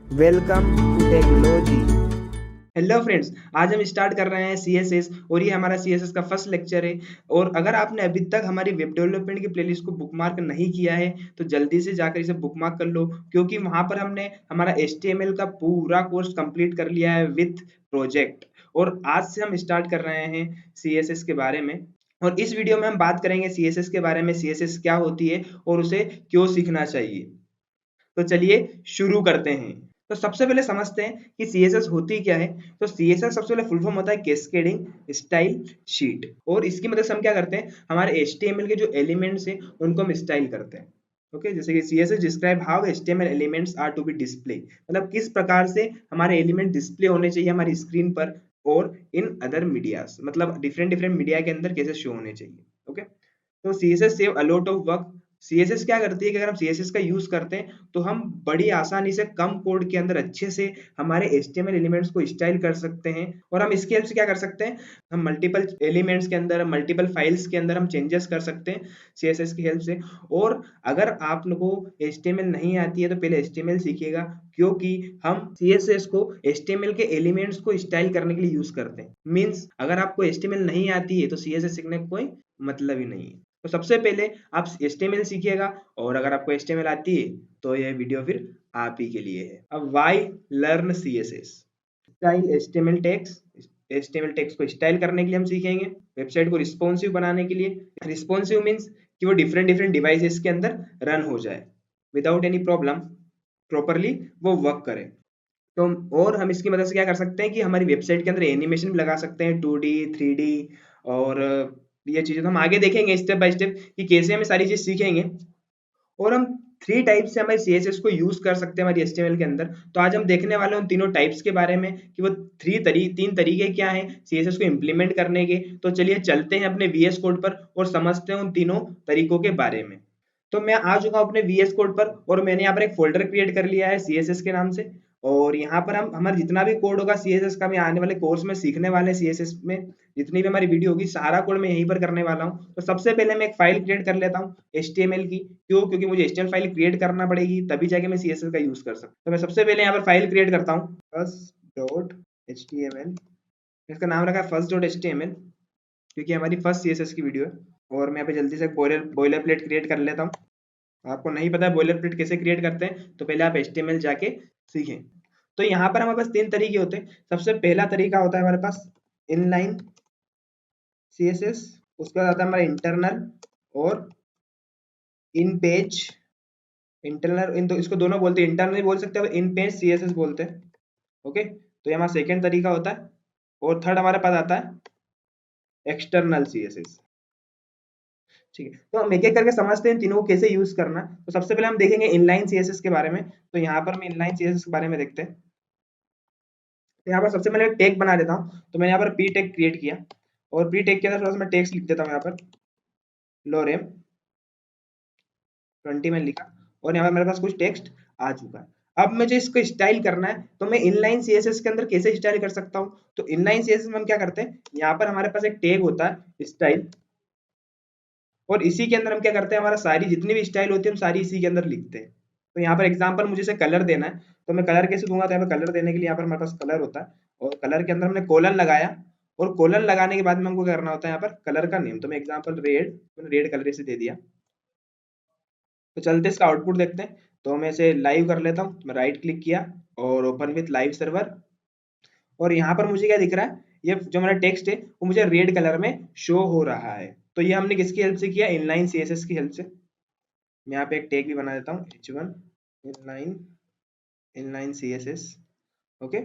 Welcome to technology. Hello friends, आज हम start कर रहे हैं सीएसएस और ये हमारा सीएसएस का फर्स्ट लेक्चर है। और अगर आपने अभी तक हमारी वेब डेवलपमेंट की प्लेलिस्ट को बुकमार्क नहीं किया है तो जल्दी से जाकर इसे बुकमार्क कर लो, क्योंकि वहां पर हमने हमारा एचटीएमएल का पूरा कोर्स कंप्लीट कर लिया है विथ प्रोजेक्ट। और आज से हम स्टार्ट कर रहे हैं सीएसएस के बारे में। और इस वीडियो में हम बात करेंगे सीएसएस के बारे में, सीएसएस क्या होती है और उसे क्यों सीखना चाहिए। तो चलिए शुरू करते हैं। तो सबसे पहले समझते हैं कि सीएसएस होती क्या है। तो सीएसएस सबसे पहले फुल फॉर्म होता है कैस्केडिंग स्टाइल शीट, और इसकी मदद से हम क्या करते हैं, हमारे एचटीएमएल के जो एलिमेंट्स हैं उनको हम स्टाइल करते हैं। ओके, जैसे कि CSS describe how HTML elements are to be display, मतलब किस प्रकार से हमारे एलिमेंट डिस्प्ले होने चाहिए हमारी स्क्रीन पर और इन अदर मीडियाज, मतलब डिफरेंट डिफरेंट मीडिया के अंदर कैसे शो होने चाहिए। ओके, तो CSS save a lot of work. CSS क्या करती है कि अगर हम सीएसएस का यूज करते हैं तो हम बड़ी आसानी से कम कोड के अंदर अच्छे से हमारे एचटीएमएल एलिमेंट्स को स्टाइल कर सकते हैं। और हम इसके हेल्प से क्या कर सकते हैं, हम मल्टीपल एलिमेंट्स के अंदर, मल्टीपल फाइल्स के अंदर हम चेंजेस कर सकते हैं सीएसएस की हेल्प से। और अगर आप लोगों को एचटीएमएल नहीं आती है तो पहले एचटीएमएल सीखिएगा, क्योंकि हम सीएसएस को एचटीएमएल के एलिमेंट्स को स्टाइल करने के लिए यूज करते हैं। मींस अगर आपको एचटीएमएल नहीं आती है तो सीएसएस सीखने का कोई मतलब ही नहीं है। तो सबसे पहले आप HTML सीखिएगा, और अगर आपको HTML आती है तो यह वीडियो फिर आप ही के लिए है। अब why learn CSS style HTML tags. HTML tags को स्टाइल करने के लिए हम सीखेंगे, वेबसाइट को रिस्पॉन्सिव बनाने के लिए। रिस्पॉन्सिव मीन्स कि वो डिफरेंट डिफरेंट डिवाइसेस के अंदर रन हो जाए विदाउट एनी प्रॉब्लम, प्रॉपरली वो वर्क करे। तो और हम इसकी मदद से क्या कर सकते हैं कि हमारी वेबसाइट के अंदर एनिमेशन भी लगा सकते हैं, 2D 3D। और ये चीजें तो हम आगे देखेंगे स्टेप बाय स्टेप कि कैसे हम सारी चीज सीखेंगे। और हम थ्री टाइप से हमारे सीएसएस को यूज कर सकते हैं हमारी एचटीएमएल के अंदर। तो आज हम देखने वाले हैं उन तीनों टाइप्स के बारे में कि वो तीन तरीके क्या हैं सीएसएस को इम्प्लीमेंट करने के। तो चलिए चलते हैं अपने वीएस कोड पर और समझते हैं उन तीनों तरीकों के बारे में। तो मैं आ चुका हूं अपने वीएस कोड पर, और मैंने यहाँ पर एक फोल्डर क्रिएट कर लिया है सीएसएस के नाम से। और यहाँ पर हम हमारा जितना भी कोड होगा सीएसएस का, मैं आने वाले कोर्स में सीखने वाले सीएसएस में जितनी भी हमारी वीडियो होगी सारा कोड मैं यहीं पर करने वाला हूँ। तो सबसे पहले मैं एक फाइल क्रिएट कर लेता हूँ HTML की। क्यों? क्योंकि मुझे HTML फाइल क्रिएट करना पड़ेगी, तभी जाके मैं CSS का यूज कर सकता हूँ। तो मैं सबसे पहले यहाँ पर फाइल क्रिएट करता हूँ, first.html। इसका नाम रखा है first.html, क्योंकि हमारी फर्स्ट CSS की वीडियो है। और मैं यहाँ पे जल्दी से बॉयलर प्लेट क्रिएट कर लेता हूँ। आपको नहीं पता है बॉयलर प्लेट कैसे क्रिएट करते हैं तो पहले आप HTML जाके सीखें। तो यहाँ पर हमारे पास तीन तरीके होते हैं। सबसे पहला तरीका होता है हमारे पास इनलाइन CSS, उसके बाद आता है हमारा इंटरनल और इन पेज। इंटरनल इन तो इसको दोनों बोलते हैं, इंटरनल बोल सकते हैं, इन पेज CSS बोलते हैं। ओके, तो ये हमारा सेकेंड तरीका होता है। और थर्ड हमारे पास आता है एक्सटर्नल CSS। ठीक है, तो हम एक एक करके समझते हैं तीनों को कैसे यूज करना। तो सबसे पहले हम देखेंगे इनलाइन CSS के बारे में। तो यहाँ पर मैं इनलाइन CSS के बारे में देखते हैं। तो यहाँ पर सबसे पहले टैग बना देता हूँ। तो मैंने यहाँ पर पी टैग क्रिएट किया, और पी टैग के अंदर थोड़ा सा मैं टेक्स्ट लिख देता हूँ। यहाँ पर लोरेम 20 में लिखा, और यहाँ पर मेरे पास कुछ टेक्स्ट आ चुका है। अब मुझे इसको स्टाइल करना है, तो मैं इनलाइन CSS के अंदर कैसे स्टाइल कर सकता हूँ। तो इनलाइन CSS में हम क्या करते हैं, यहाँ पर हमारे पास एक टैग होता है स्टाइल, और इसी के अंदर हम क्या करते हैं, हमारा सारी जितनी भी स्टाइल होती है हम सारी इसी के अंदर लिखते हैं। तो यहाँ पर एग्जांपल मुझे इसे कलर देना है, तो मैं कलर कैसे दूंगा। तो यहाँ पर कलर देने के लिए यहाँ पर हमारे पास कलर होता है, और कलर के अंदर हमने कोलन लगाया, और कोलन लगाने के बाद में हमको करना होता है यहाँ पर कलर का नेम। तो मैं एग्जाम्पल रेड, मैंने रेड कलर से दे दिया। तो चलते इसका आउटपुट देखते हैं। तो मैं इसे लाइव कर लेता हूँ। मैं राइट क्लिक किया और ओपन विथ लाइव सर्वर, और यहाँ पर मुझे क्या दिख रहा है, ये जो मेरा टेक्स्ट है वो मुझे रेड कलर में शो हो रहा है। तो ये हमने किसकी हेल्प से किया, इनलाइन CSS की हेल्प से। मैं यहाँ पे एक टैग भी बना देता हूँ, h1 इनलाइन CSS। ओके,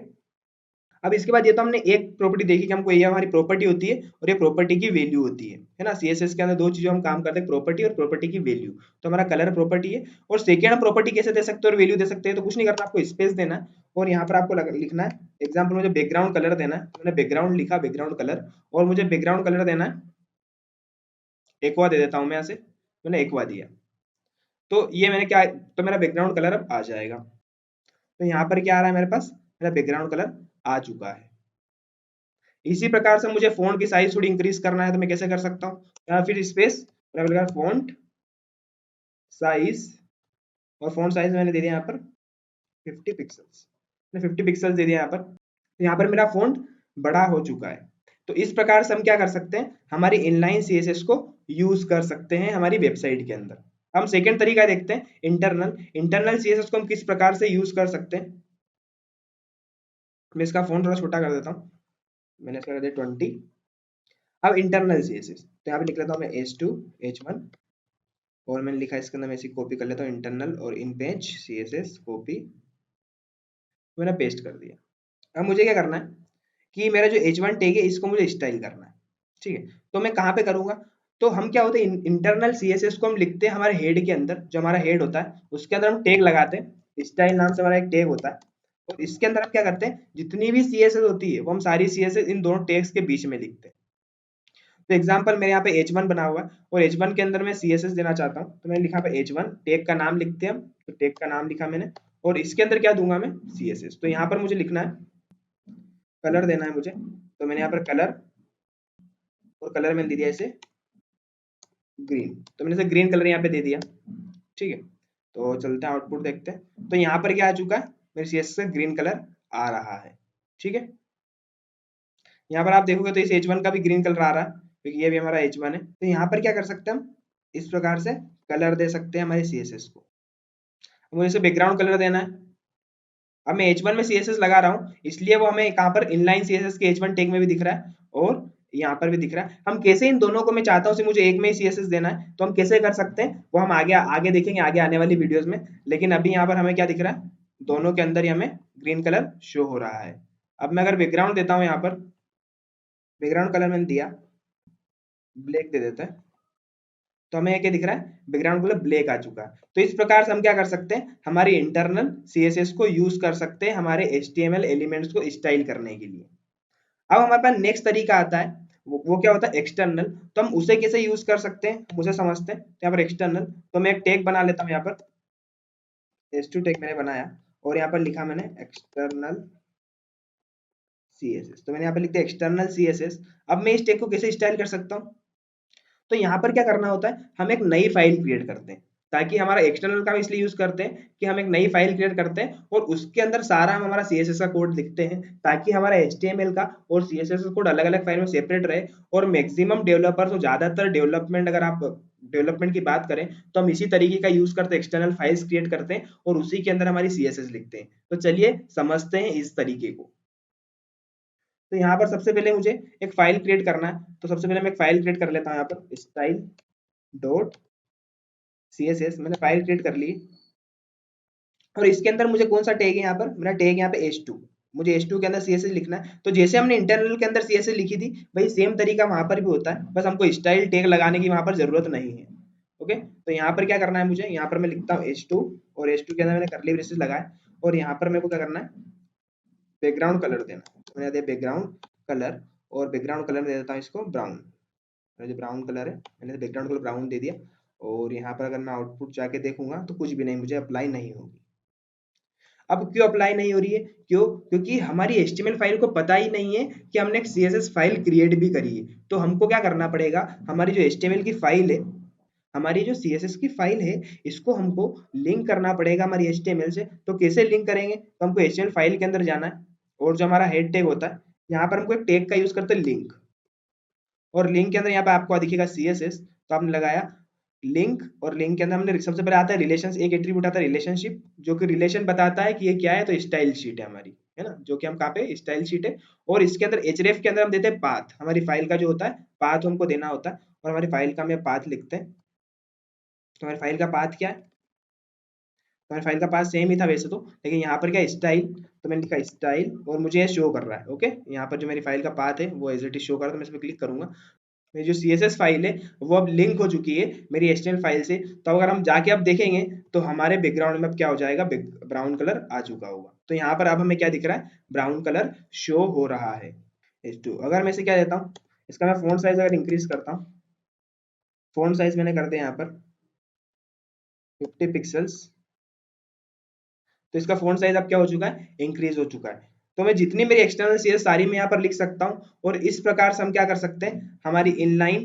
अब इसके बाद ये तो हमने एक प्रॉपर्टी देखी कि हमको ये हमारी प्रॉपर्टी होती है और ये प्रॉपर्टी की वैल्यू होती है ना। सीएसएस के अंदर दो चीजों हम काम करते हैं, प्रॉपर्टी और प्रॉपर्टी की वैल्यू। तो हमारा कलर प्रॉपर्टी है, और सेकेंड प्रॉपर्टी कैसे दे सकते हैं और वैल्यू दे सकते हैं। तो कुछ नहीं करना, आपको स्पेस देना है, और यहाँ पर आपको लिखना है एग्जाम्पल मुझे बैकग्राउंड कलर देना है। मैंने बैकग्राउंड लिखा, बैकग्राउंड कलर, और मुझे बैकग्राउंड कलर देना है एक्वा दे देता हूँ मैं। यहाँ से मैंने एक्वा दिया, तो ये मैंने क्या, तो मेरा बैकग्राउंड कलर अब आ जाएगा। तो यहाँ पर क्या आ रहा है मेरे पास, मेरा बैकग्राउंड कलर आ चुका है। इसी प्रकार से मुझे फ़ॉन्ट की साइज थोड़ी इंक्रीज करना है, तो मैं कैसे कर सकता हूँ, या फिर स्पेस फ़ॉन्ट साइज, और फ़ॉन्ट साइज मैंने दे दिया यहाँ पर 50 पिक्सल्स, मैंने 50 पिक्सल्स दे दिया यहाँ पर। तो यहाँ पर मेरा फ़ॉन्ट बड़ा हो चुका है। तो इस प्रकार से हम क्या कर सकते हैं, हमारी इनलाइन सीएसएस को यूज कर सकते हैं हमारी वेबसाइट के अंदर। हम सेकेंड तरीका देखते हैं, इंटरनल सीएसएस को हम किस प्रकार से यूज कर सकते हैं। मैं इसका फ़ॉन्ट थोड़ा छोटा कर देता हूँ, मैंने इसका कर दिया 20। अब इंटरनल सीएसएस, तो यहाँ पे लिख लेता हूँ मैं H2 H1, और मैंने लिखा इसके अंदर मैं इसी कॉपी कर लेता हूँ इंटरनल और इन पेज सीएसएस कॉपी, मैंने पेस्ट कर दिया। अब मुझे क्या करना है कि मेरा जो H1 टैग है इसको मुझे स्टाइल करना है, ठीक है। तो मैं कहाँ पे करूँगा, तो हम क्या होते हैं इंटरनल सीएसएस को हम लिखते हैं हमारे हेड के अंदर, जो हमारा हेड होता है उसके अंदर हम टैग लगाते हैं, स्टाइल नाम से हमारा एक टैग होता है। और इसके अंदर हम क्या करते हैं, जितनी भी सीएसएस होती है वो हम सारी सीएसएस इन दोनों टैग्स के बीच में लिखते हैं। तो एग्जांपल मेरे यहाँ पे H1 बना हुआ है और H1 के अंदर मैं CSS देना चाहता हूँ, तो मैंने लिखा पे H1, टैग का नाम लिखते हैं हम, तो टैग का नाम लिखा मैंने, और इसके अंदर क्या दूंगा मैं CSS। तो यहाँ पर मुझे लिखना है, कलर देना है मुझे, तो मैंने यहाँ पर कलर, और कलर मैंने दे दिया इसे ग्रीन, तो मैंने इसे ग्रीन कलर यहाँ पे दे दिया, ठीक है। तो चलते हैं आउटपुट देखते हैं, तो यहाँ पर क्या आ चुका है, मेरे CSS से ग्रीन कलर आ रहा है, ठीक है। यहाँ पर आप देखोगे तो इस H1 का भी ग्रीन कलर आ रहा है, क्योंकि ये भी हमारा H1 है। तो यहाँ पर क्या कर सकते हैं हम, इस प्रकार से कलर दे सकते हैं हमारे CSS को। मुझे इसे बैकग्राउंड कलर देना है। अब मैं H1 में CSS लगा रहा हूँ, इसलिए वो हमें कहाँ पर इनलाइन CSS के H1 टैग में भी दिख रहा है और यहाँ पर भी दिख रहा है। हम कैसे इन दोनों को, मैं चाहता हूँ मुझे एक में ही CSS देना है, तो हम कैसे कर सकते हैं वो हम आगे आगे देखेंगे, आगे आने वाली वीडियोस में। लेकिन अभी यहाँ पर हमें क्या दिख रहा है, दोनों के अंदर ही हमें ग्रीन कलर शो हो रहा है। अब मैं अगर बैकग्राउंड देता हूँ, यहाँ पर बैकग्राउंड कलर मैंने दिया, ब्लैक दे देता है, तो हमें क्या दिख रहा है, बैकग्राउंड कलर ब्लैक आ चुका है। तो इस प्रकार से हम क्या कर सकते हैं, हमारी इंटरनल सीएसएस को यूज कर सकते हैं हमारे एचटीएमएल एलिमेंट्स को स्टाइल करने के लिए। अब हमारे पास नेक्स्ट तरीका आता है, वो क्या होता है एक्सटर्नल। तो हम उसे कैसे यूज कर सकते हैं उसे समझते हैं। यहाँ पर एक्सटर्नल, तो मैं एक टैग बना लेता हूँ, यहाँ पर H2 टैग मैंने बनाया और यहाँ पर लिखा मैंने एक्सटर्नल सीएसएस। तो मैंने यहाँ पर लिख दिया एक्सटर्नल सीएसएस। अब मैं इस टैग को कैसे स्टाइल कर सकता हूँ, तो यहाँ पर क्या करना होता है, हम एक नई फाइल क्रिएट करते हैं, ताकि हमारा एक्सटर्नल का हम इसलिए यूज करते हैं कि हम एक नई फाइल क्रिएट करते हैं और उसके अंदर सारा हम हमारा CSS का कोड लिखते हैं, ताकि हमारा HTML का और CSS का कोड अलग अलग फाइल में सेपरेट रहे। और मैक्सिमम डेवलपर्स, और ज्यादातर डेवलपमेंट, अगर आप डेवलपमेंट की बात करें तो हम इसी तरीके का यूज करते हैं, एक्सटर्नल फाइल्स क्रिएट करते हैं और उसी के अंदर हमारी CSS लिखते हैं। तो चलिए समझते हैं इस तरीके को। तो यहाँ पर सबसे पहले मुझे एक फाइल क्रिएट करना है, तो सबसे पहले मैं एक फाइल क्रिएट कर लेता हूँ, यहाँ पर स्टाइल डॉट CSS मैंने फाइल क्रिएट कर ली। और इसके अंदर मुझे कौन सा टैग है, यहाँ पर मेरा टैग यहाँ पे H2, मुझे H2 के अंदर CSS लिखना है। तो जैसे हमने इंटरनल के अंदर CSS लिखी थी, वही सेम तरीका वहां पर भी होता है, बस हमको स्टाइल टैग लगाने की वहां पर जरूरत नहीं है। ओके, तो यहाँ पर क्या करना है मुझे, यहाँ पर मैं लिखता हूँ H2 और H2 के अंदर मैंने कर्ली ब्रेसेस लगाए और यहाँ पर मेरे को क्या करना है, बैकग्राउंड कलर देना। तो मैंने दिया बैकग्राउंड कलर और बैकग्राउंड कलर में दे देता हूँ इसको ब्राउन। जो ब्राउन कलर है मैंने बैकग्राउंड कलर ब्राउन दे दिया। और यहाँ पर अगर मैं आउटपुट जाके देखूंगा तो कुछ भी नहीं, मुझे अप्लाई नहीं होगी। अब क्यों अप्लाई नहीं हो रही है, क्यों, क्योंकि हमारी HTML फाइल को पता ही नहीं है कि हमने एक CSS फाइल क्रिएट भी करी है। तो हमको क्या करना पड़ेगा, हमारी जो HTML की फाइल है, हमारी जो CSS की फाइल है, इसको हमको लिंक करना पड़ेगा हमारी HTML से। तो कैसे लिंक करेंगे, तो हमको HTML फाइल के अंदर जाना है और जो हमारा हेड टैग होता है, यहाँ पर हमको एक टैग का यूज करते हैं लिंक, और लिंक के अंदर यहाँ पे आपको दिखेगा CSS, तो आपने लगाया लिंक। और लिंक के अंदर हमने सबसे पहले आता है रिलेशंस, एक एट्रीब्यूट आता है रिलेशनशिप, जो कि रिलेशन बताता है कि ये क्या है, तो स्टाइल शीट है हमारी, है ना, जो कि हम कहाँ पे स्टाइल शीट है। और इसके अंदर href के अंदर हम देते हैं पाथ, हमारी फाइल का जो होता है पाथ हमको देना होता है, और हमारी फाइल का हम पाथ लिखते हैं। तो हमारी फाइल का पाथ क्या है, तो हमारी फाइल का पाथ सेम ही था वैसे तो, लेकिन यहाँ पर क्या स्टाइल, तो मैंने लिखा स्टाइल और मुझे ये शो कर रहा है। ओके, यहाँ पर जो मेरी फाइल का पाथ है वो एज इट इज शो कर रहा है, तो मैं इस पर क्लिक करूंगा, मेरी जो CSS फाइल है वो अब लिंक हो चुकी है मेरी HTML फाइल से। तो अगर हम जाके अब देखेंगे तो हमारे बैकग्राउंड में अब क्या हो जाएगा, ब्राउन कलर आ चुका होगा। तो यहाँ पर अब हमें क्या दिख रहा है, ब्राउन कलर शो हो रहा है H2। अगर मैं इसे क्या देता हूँ, इसका मैं फॉन्ट साइज अगर इंक्रीज करता हूँ, फॉन्ट साइज मैंने कर दिया यहाँ पर 50 पिक्सल्स, तो इसका फॉन्ट साइज अब क्या हो चुका है, इंक्रीज हो चुका है। तो मैं जितनी मेरी एक्सटर्नल CSS सारी मैं यहाँ पर लिख सकता हूँ, और इस प्रकार से हम क्या कर सकते हैं, हमारी इनलाइन,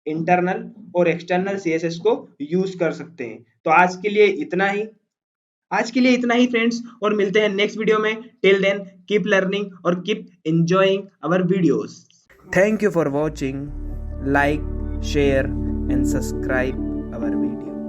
इंटरनल और एक्सटर्नल CSS को यूज कर सकते हैं। तो आज के लिए इतना ही। आज के लिए इतना ही फ्रेंड्स, और मिलते हैं नेक्स्ट वीडियो में। टिल देन कीप लर्निंग और keep enjoying our videos. Thank you for watching. Like, share and subscribe our video.